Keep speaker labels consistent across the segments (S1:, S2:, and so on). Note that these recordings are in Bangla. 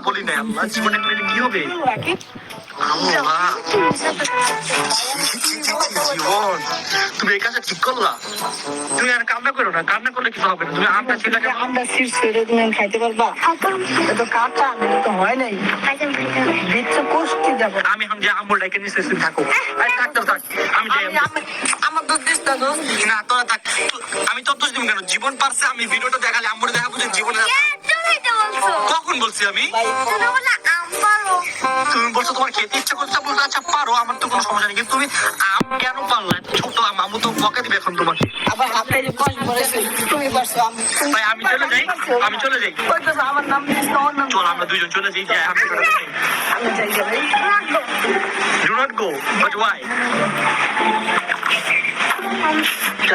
S1: বলি না। আল্লাহ, জীবনে এটা কি হবে? আল্লাহ, জীবন, তুমি এই কাজটা ঠিক করলা? তুমি আর কান্না করো না, কান্না করলে কিছু হবে না। তুমি আমটা ছিল,
S2: আমরা ছিঁড়ে তুমি খাইতে পারবা? তো কাঁচা তো হয় নাই, দিচ্ছ পুষ্টি যাবো।
S1: আমি এখন যে আম্মুর ডাইকে নিচে থাকো, থাকতে থাক। আমি
S2: আমার দুধ দিস না, দুধ
S1: না, তোরা থাক। আমি তোর দোষ দিব কেন? জীবন পারছে, আমি ভিডিওটা দেখালে আম্মুরে দেখাবো যে জীবনে। কখন বলছি আমি? তুমি বলছো তোমার খেতে ইচ্ছা করছে, বলছো আচ্ছা পারো, আমার তো কোনো সমস্যা নেই। কিন্তু তুমি আম কেন পারলা? ছোট আম, আম্মু তো বকা দিবে এখন তোমাকে।
S2: আবার হাতে যে পাঁচ পড়েছে, তুমি পারছো,
S1: ভাই আমি চলে যাই, আমি চলে যাই।
S2: আমার নাম দিস না, ওর নাম।
S1: চল আমরা দুইজন চলে যাই।
S2: আমি যাই যাই।
S1: Do not go, but why?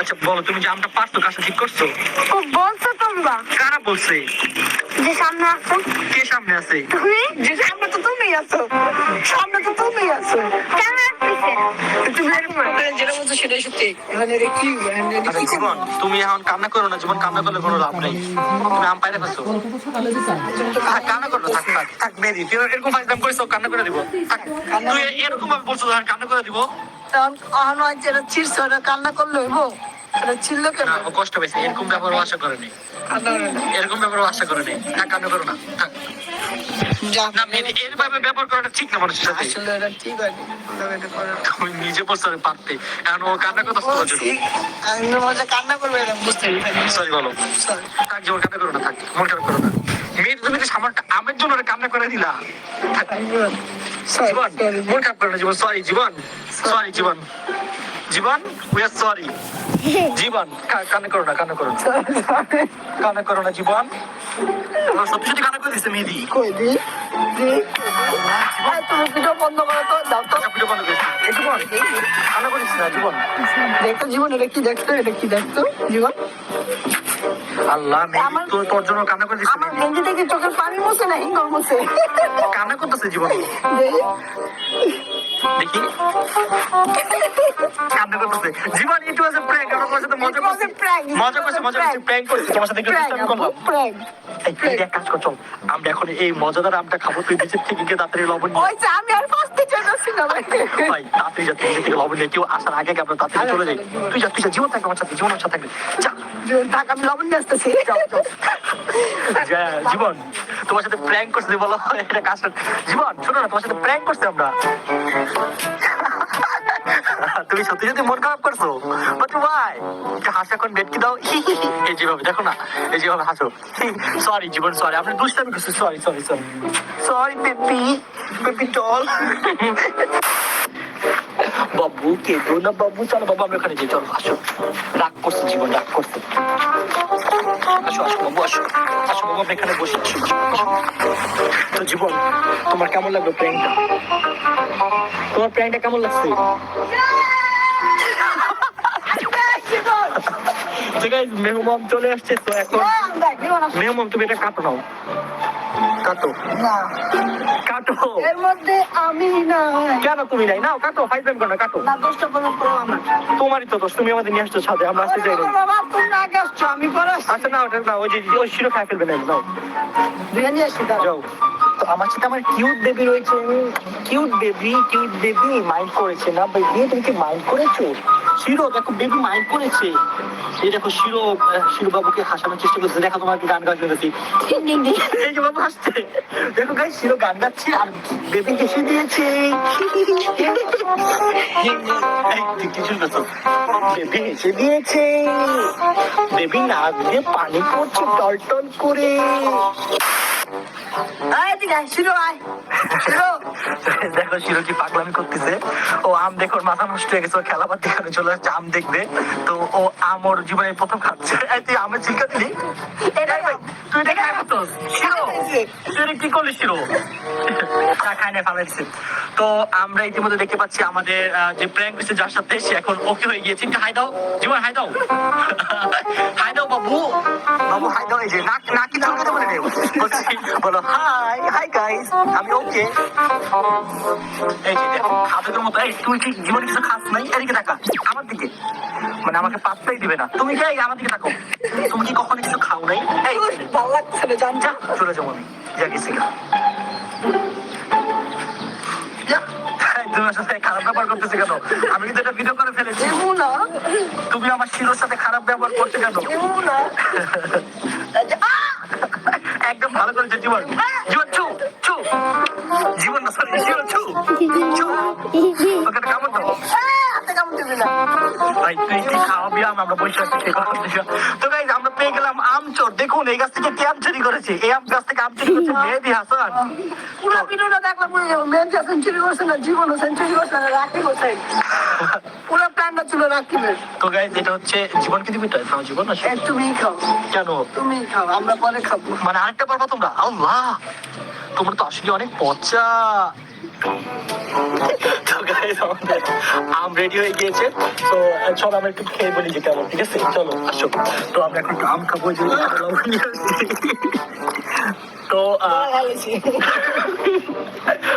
S1: আচ্ছা বলো, তুমি যে আমটা পারছো, কাজটা ঠিক করছো?
S3: ও বলছো তোমরা
S1: কারা বলছে?
S3: যে সামনে আসো
S1: কে সামনে আছে?
S3: তুমি,
S2: যে সামনে তো তুমি আছো, সামনে তো তুমি আছো।
S3: কেন আসতেছে?
S2: তুমি যেটা বলছো সেটাই সত্যি। এখানে রে কি,
S1: আরে জীবন, তুমি এখন কান্না করো না। জীবন, কান্না করলে কোনো লাভ নেই। তুমি আম পাইরে ফেলছো, কান্না করো না। থাক থাক থাক, মেরি তুই এরকম ফাইজলাম করিস, কান্না করে দিব। থাক, তুই এরকম ভাবে বলছো, কান্না করে দিব।
S2: তখন যেটা ছিড়ছো ওটা কান্না করলে হইব? এটা ছিল কেন?
S1: না, ও কষ্ট পেয়েছে। এরকম ব্যাপার ও আশা করেনি, এরকম ব্যাপার ও আশা করেনি। থাক, কান্না করো না, থাক। না, এইভাবে ব্যবহার করাটা ঠিক না মানুষের সাথে।
S2: আসলে এটা ঠিক হয়নি।
S1: তুমি নিজে বলছো পারতে, এখন ও কান্না করতে
S2: আমি মজা কান্না করবে এটা বুঝতে পারি।
S1: সরি বলো। থাক জীবন, কান্না করো না, থাক, মন খারাপ করো না। মেয়ে, তুমি তো সামান্য আমের জন্য কান্না করে দিলা। থাক, জীবন মন খারাপ করো না। জীবন সরি, জীবন সরি, জীবন, জীবন উই আর সরি। জীবন কান্না করো না, কান্না করো না, কান্না করো না। জীবন সত্যি সত্যি কান্না করে দিচ্ছে মেহেদি।
S2: কই দি দি তুমি ভিডিও বন্ধ করো তো, দাও তো।
S1: ভিডিও বন্ধ করেছি। এই জীবন কান্না করিস না। জীবন
S2: দেখো জীবন, এটা কি দেখছো? এটা কি দেখছো জীবন?
S1: আল্লাহ, মেহেদি তোর জন্য কান্না করে দিচ্ছে।
S2: আমার গেঞ্জি থেকে চোখের পানি মুছে না হিঙ্গল মুছে
S1: কান্না করতেছে জীবন। দেখি কান্না করতেছে জীবন। ইট ওয়াজ আ প্র্যাঙ্ক। আমরা তোমার সাথে মজা করছি, মজা করছি, মজা করছি, প্র্যাঙ্ক করছি তোমার সাথে। কিন্তু আমি করলাম
S2: প্র্যাঙ্ক।
S1: এই এক কাজ কর, চল আমরা এখন এই মজাদার আমটা খাবো। তুই নিচের থেকে গিয়ে তাড়াতাড়ি লবণ নিয়ে
S2: ওই যে আমি আর ফার্স্টে চলেছি না ভাই।
S1: ভাই, তাড়াতাড়ি যা, নিচের থেকে লবণ নিয়ে। কেউ আসার আগে আমরা তাড়াতাড়ি চলে যাই। তুই যা, তুই যা। জীবন থাকবে আমার সাথে, জীবন আমার সাথে থাকবে। যা
S2: টাকা আমি লবণ নিয়ে আসতেছি।
S1: জীবন, তোমার সাথে প্র্যাঙ্ক করছে বলো, এটা কাজ। জীবন শোনো না, তোমার সাথে প্র্যাঙ্ক করছে আমরা। তুমি সত্যি সত্যি মন খারাপ করছো? But why? হাসি এখন বেটকি দাও। এই যেভাবে দেখো না, এই যেভাবে হাসো। সরি জীবন, সরি, আমরা দুষ্টামি করছি। Sorry sorry sorry sorry baby, baby doll. বাবু কেঁদো না বাবু। চলো বাবু, আমরা ওখানে যাই। চলো আসো। রাগ করছে জীবন, রাগ করছে। আসো আসো বাবু, আসো আসো বাবু, আমরা এখানে বসে আছি। তো জীবন, তোমার কেমন লাগলো প্র্যাঙ্কটা? তোমার প্র্যাঙ্কটা কেমন লাগছে? মেহমান চলে আসছে। তো এখন মেহমান, তুমি এটা কাটো নাও, কাটো কাটো।
S2: এর মধ্যে আমি না,
S1: কেন তুমি নাই? নাও কাটো, ফাইজলাম করো না, কাটো।
S2: না দোষটা বলো আমার।
S1: তোমারই তো দোষ, তুমি আমাদের নিয়ে আসছো ছাদে, আমরা আসতে চাই না।
S2: বাবা তুমি আগে আসছো, আমি পরে আসছি।
S1: আচ্ছা না, ওটা না, ওই যে ওই শিরো খাই ফেলবে না। নাও
S2: বিরিয়ানি আসছি
S1: যাও। তো আমার সাথে আমার কিউট বেবি রয়েছে। কিউট বেবি মাইন্ড করেছে না বেবি? তুমি কি মাইন্ড করেছো? শিরো দেখো, বেবি মাইন্ড করেছে। এই দেখো শিরো বাবুকে হাসানোর চেষ্টা করছে। দেখো তোমাকে গান গাইতে দেখি। এই যে বাবু হাসছে। দেখো গাই, শিরো গান গাচ্ছে আর বেবি হেসে দিয়েছে। বেবি হেসে দিয়েছে। বেবি নাক দিয়ে পানি পড়ছে টল টল করে। দেখো শিরো কি পাগলামি করতেছে। ও আম দেখো, মাথা নষ্ট হয়ে গেছে। খেলা বাদ দিয়ে চলে আসছে আম দেখবে। তো ও আম ওর জীবনে প্রথম খাচ্ছে। তুই আমের ছিলকা দিলি? তুই এটা খাই করতোস? শিরো তুই কি করলি? শিরো খাই না, ফালাই দিচ্ছে। তো আমরা ইতিমধ্যে দেখতে পাচ্ছি আমাদের যে প্র্যাঙ্ক হচ্ছে যার সাথে, সে এখন ওকে হয়ে গিয়েছে। হাই দাও জীবন, হাই দাও, হাই দাও বাবু, বাবু হাই দাও। এই যে নাকি চলকে বলে নেই, বলো হাই হাই গাইস, আমি ওকে। এই যে দেখো খাদের মতো। এই তুই কি জীবনে কিছু খাস নাই? এদিকে টাকা আমার দিকে, মানে আমাকে পাত্তাই দিবে না। তুমি কি আমার দিকে থাকো? তুমি কি কখনো কিছু খাও নাই? এই ভালো লাগছে না, জান যা, চলে যাবো আমি। যা গেছি গা। যা, তুমি আমার সাথে খারাপ ব্যবহার করতেছে কেন? আমি কিন্তু এটা ভিডিও করে ফেলেছি।
S2: দেবো না,
S1: তুমি আমার শিরোর সাথে খারাপ ব্যবহার করছো কেন?
S2: দেবো না।
S1: একদম ভালো করেছে জীবন। জীবন চুপ চুপ। জীবন না সরি জীবন চুপ চুপ। ওকে একটা কামড় দাও।
S2: হাতে কামড় দিবি না।
S1: ভাই তুই কি খাওয়াবি আমরা বসে আছি খেয়ে খাওয়াবি। তো গাইজ আমরা পেয়ে গেলাম আমচোর। দেখুন এই গাছ থেকে কে আম চুরি করেছে? এই আম গাছ থেকে আম চুরি করেছে মেহেদি হাসান।
S2: পুরো ভিডিওটা দেখলে বুঝে যাবো মেয়েটা সেঞ্চুরি করছে না, জীবনও সেঞ্চুরি করছে না, রাখি করছে। পুরো প্ল্যানটা ছিল রাকিবের।
S1: তো গাইজ এটা হচ্ছে জীবনকে দিবি তো খাও জীবন না
S2: তুমিই খাও,
S1: কেন?
S2: তুমিই খাও, আমরা পরে খাবো।
S1: মানে আরেকটা পারবা তোমরা? আল্লাহ তোমরা তো আসলে অনেক পচা। তো গাইজ আমাদের আম রেডি হয়ে গিয়েছে। তো চলো আমরা একটু খেয়ে বলি যে কেমন, ঠিক আছে? চলো আসো। তো আমরা এখন একটু আম খাবো যে তো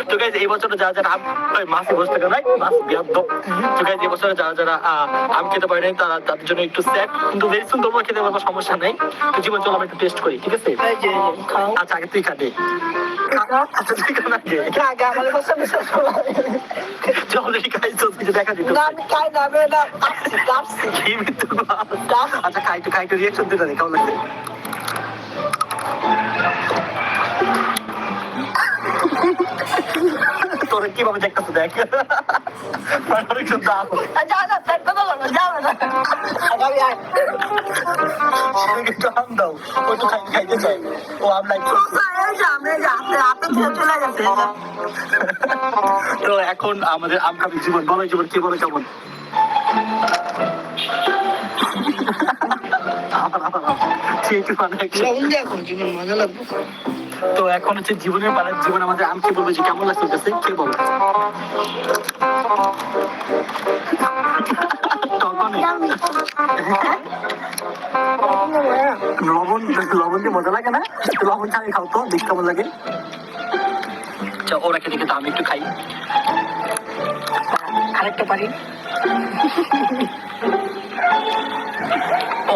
S1: তো গাইজ এই বছর যারা যারা আম মাসি বসতে গেল মাছ বিয়াদ। তো গাইজ এই বছরে যারা যারা আম খেতে পারে নাই তারা তাদের জন্য একটু স্যাড, কিন্তু ভেরি সুন্দর তোমরা খেতে পারবো, সমস্যা নেই। তো জীবন চলো আমরা একটু টেস্ট করি, ঠিক আছে?
S2: এই যে, খাও।
S1: আচ্ছা আগে তুই খাবে। আচ্ছা তুই খান আগে।
S2: আগে আমার কথা বিশ্বাস করো।
S1: চল দেখি খাই তো কিছু দেখা দিত।
S2: না, আমি খাই না, আমি না, কাটছি।
S1: কি মৃত্যু আচ্ছা খাই তো রিয়েকশন দিতে রে কেমন লাগছে? তোরা কিভাবে দেখতেছো দেখ। অনেক সুন্দর আম।
S2: যাও না, পেট ব্যথা করবে, যাও না। আগামী আয়।
S1: একটু আম দাও, ও তো খাইতে চাই। ও আম লাইক
S2: এই যে, আমি এই যে, হাতে ছেড়ে চলে গেছে।
S1: তো এখন আমাদের আম খাবি জীবন। বলো জীবন কি বলো কেমন?
S2: লবণ দিয়ে এখন জীবন মজা লাগবে।
S1: তো এখন হচ্ছে জীবনের পালা। জীবন আমাদের আম খেয়ে বলবে যে কেমন লাগছে ওর কাছে, কে বলো? লবণ লবণ দিয়ে মজা লাগে না? লবণ ছাড়া খাও তো দেখি কেমন লাগে। আচ্ছা ওরা খেতে খেতে আমি একটু খাই।
S2: আরেকটা পারি।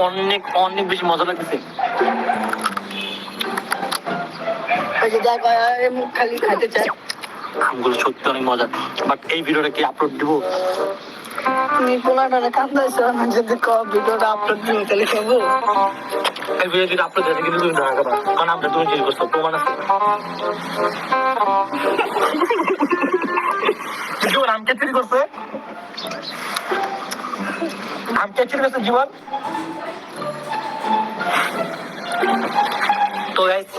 S1: অনেক অনেক বেশি মজা লাগতেছে।
S2: এই যে দেখ, মুখ খালি খাইতে চাই।
S1: আমগুলো সত্যি অনেক মজা। বাট এই ভিডিওটা কি আপলোড দিব?
S2: তুমি পোলাটারে কান্দাইছো, আমি যদি ভিডিওটা আপলোড দিই তাহলে খাবো।
S1: এই ভিডিও যদি আপলোড দিতে কিন্তু তুমি ধরা করো, কারণ আমরা তুমি চুরি করছো প্রমাণ আছে। জীবন আমকে চুরি করছে, আমকে চুরি করছে জীবন। তো গাইস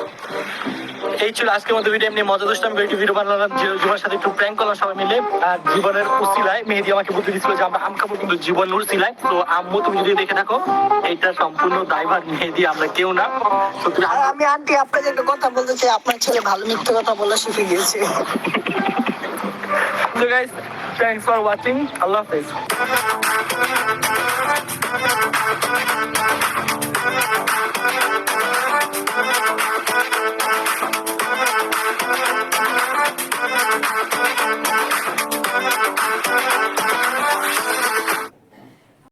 S1: এই ছিল আজকের মতো ভিডিও। এমনি মজা দুষ্টাম ভিডিও বানালাম, জীবনের সাথে একটু প্র্যাঙ্ক করলাম সবাই মিলে। আর জীবনের উসিলায় মেহেদি আমাকে বুদ্ধি দিচ্ছিল যে আমরা আম খাবো, কিন্তু জীবন উসিলায়। তো আম্মু তুমি যদি দেখে থাকো এইটা সম্পূর্ণ দায়ভার মেহেদি, আমরা কেউ না। তো তুমি
S2: আর আমি আন্টি আপনাকে একটা কথা বলতে চাই, আপনার ছেলে ভালো মিথ্যে কথা বলা শিখে গিয়েছে।
S1: So guys, thanks for watching. Allah Hafiz.